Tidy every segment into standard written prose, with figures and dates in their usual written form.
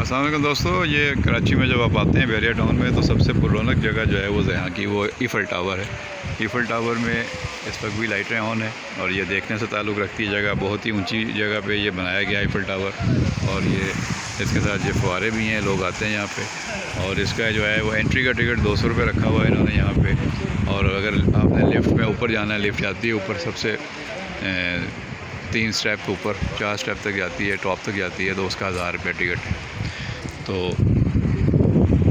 अस्सलाम वालेकुम दोस्तों, ये कराची में जब आप आते हैं बैरिया टाउन में तो सबसे पुररौनक जगह जो है वो यहाँ की वो ईफल टावर है। ईफल टावर में इस वक्त भी लाइटें ऑन है और ये देखने से ताल्लुक़ रखती है जगह। बहुत ही ऊंची जगह पे ये बनाया गया ईफल टावर और ये इसके साथ ये फुहारे भी हैं, लोग आते हैं यहाँ पे। और इसका जो है वो एंट्री का टिकट 200 रुपये रखा हुआ है इन्होंने यहाँ पर। और अगर आपने लिफ्ट में ऊपर जाना है, लिफ्ट जाती है ऊपर सबसे 3 स्टेप के ऊपर, 4 स्टेप तक जाती है, टॉप तक जाती है, तो उसका 1000 रुपये टिकट है। तो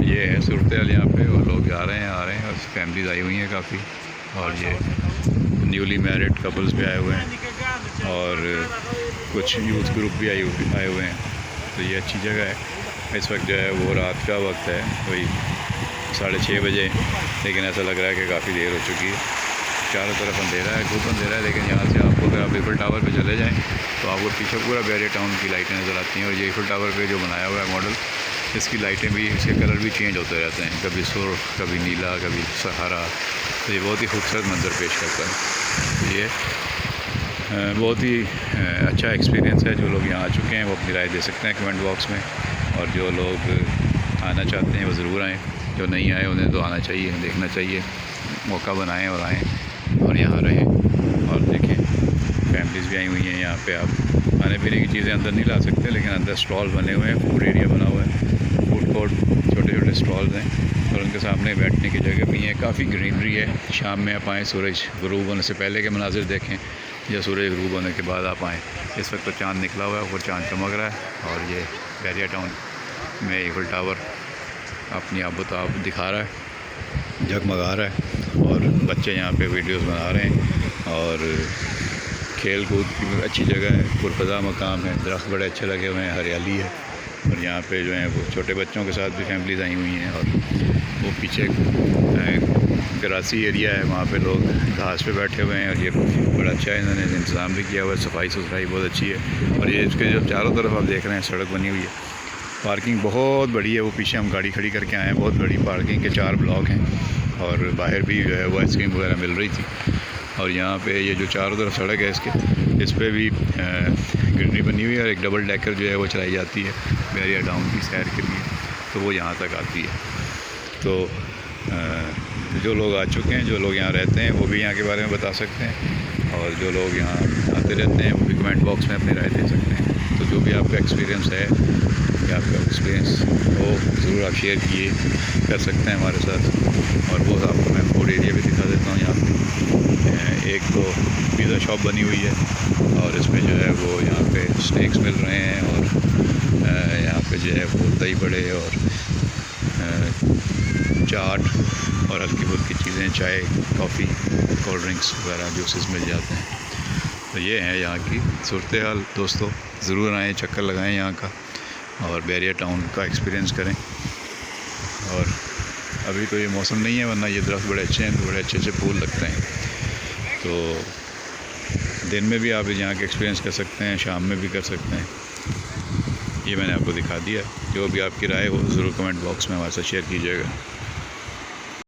ये है सूरत हाल यहाँ पे, और लोग जा रहे हैं आ रहे हैं और फैमिलीज आई हुई हैं काफ़ी। और ये न्यूली मैरिड कपल्स भी आए हुए हैं और कुछ यूथ ग्रुप भी आए हुए हैं। तो ये अच्छी जगह है। इस वक्त जो है वो रात का वक्त है, वही 6:30 बजे, लेकिन ऐसा लग रहा है कि काफ़ी देर हो चुकी है। चारों तरफ अंधेरा है, खूब अंधेरा है। लेकिन यहाँ से आपको अगर आप ईफल टावर पे चले जाएं तो आपको पीछे पूरा बैरिया टाउन की लाइटें नज़र आती हैं। और ये ईफल टावर पे जो बनाया हुआ है मॉडल, इसकी लाइटें भी, इसके कलर भी चेंज होते रहते हैं, कभी सुर्ख, कभी नीला, कभी हरा। तो ये बहुत ही खूबसूरत मंजर पेश करता है। ये बहुत ही अच्छा एक्सपीरियंस है। जो लोग यहाँ आ चुके हैं वो अपनी राय दे सकते हैं कमेंट बॉक्स में, और जो लोग आना चाहते हैं वो ज़रूर आएँ। जो नहीं आए उन्हें तो आना चाहिए, देखना चाहिए, मौका बनाएं और आएँ और यहाँ रहें और देखें। फैमिलीज़ भी आई हुई हैं यहाँ पे। आप खाने पीने की चीज़ें अंदर नहीं ला सकते, लेकिन अंदर स्टॉल बने हुए हैं, फूड एरिया बना हुआ है, फूड कोर्ट, छोटे छोटे स्टॉल्स हैं और उनके सामने बैठने की जगह भी है। काफ़ी ग्रीनरी है। शाम में आप आएँ, सूरज ग़ुरूब होने से पहले के मनाजिर देखें या सूरज ग़ुरूब होने के बाद आप आएँ। इस वक्त तो चाँद निकला हुआ है, ऊपर चाँद चमक रहा है और ये बैरिया टाउन में ईफल टावर अपनी आबोताब दिखा रहा है, जगमगा रहा है। और बच्चे यहाँ पे वीडियोस बना रहे हैं और खेल कूद की अच्छी जगह है, पुरफ़ज़ा मकाम है, दरख्त बड़े अच्छे लगे हुए हैं, हरियाली है। और यहाँ पे जो है वो छोटे बच्चों के साथ भी फैमिलीज़ आई हुई हैं। और वो पीछे ग्रासी एरिया है, वहाँ पे लोग घास पे बैठे हुए हैं और ये बड़ा अच्छा है, इन्होंने इंतज़ाम भी किया हुआ है। सफाई सुथराई बहुत अच्छी है। और ये इसके जो चारों तरफ आप देख रहे हैं सड़क बनी हुई है, पार्किंग बहुत बड़ी है। वो पीछे हम गाड़ी खड़ी करके आए हैं, बहुत बड़ी पार्किंग के 4 ब्लॉक हैं और बाहर भी जो है वो आइसक्रीम वगैरह मिल रही थी। और यहाँ पे ये जो चारों तरफ सड़क है इस पे भी ग्रीनरी बनी हुई है और एक डबल डेकर जो है वो चलाई जाती है बैरिया टाउन की सैर के लिए, तो वो यहाँ तक आती है। तो जो लोग आ चुके हैं, जो लोग यहाँ रहते हैं, वो भी यहाँ के बारे में बता सकते हैं, और जो लोग यहाँ आते रहते हैं वो भी कमेंट बॉक्स में अपनी राय दे सकते हैं। तो जो भी आपका एक्सपीरियंस है या आपका एक्सपीरियंस वो ज़रूर आप शेयर किए कर सकते हैं हमारे साथ। और वो आपको मैं फूड एरिया भी दिखा देता हूँ। यहाँ एक तो पिज़्ज़ा शॉप बनी हुई है और इसमें जो है वो यहाँ पे स्नैक्स मिल रहे हैं और यहाँ पे जो है वो दही बड़े और चाट और हल्की फुल्की चीज़ें, चाय, कॉफ़ी, कोल्ड ड्रिंक्स वगैरह, जूसेस मिल जाते हैं। तो ये है यहाँ की सूरत हाल। दोस्तों ज़रूर आएँ, चक्कर लगाएं यहाँ का और बैरिया टाउन का एक्सपीरियंस करें। और अभी तो ये मौसम नहीं है, वरना ये दरख्त बड़े अच्छे हैं, तो बड़े अच्छे फूल लगते हैं। तो दिन में भी आप यहाँ के एक्सपीरियंस कर सकते हैं, शाम में भी कर सकते हैं। ये मैंने आपको दिखा दिया। जो भी आपकी राय हो ज़रूर कमेंट बॉक्स में हमारे साथ शेयर कीजिएगा।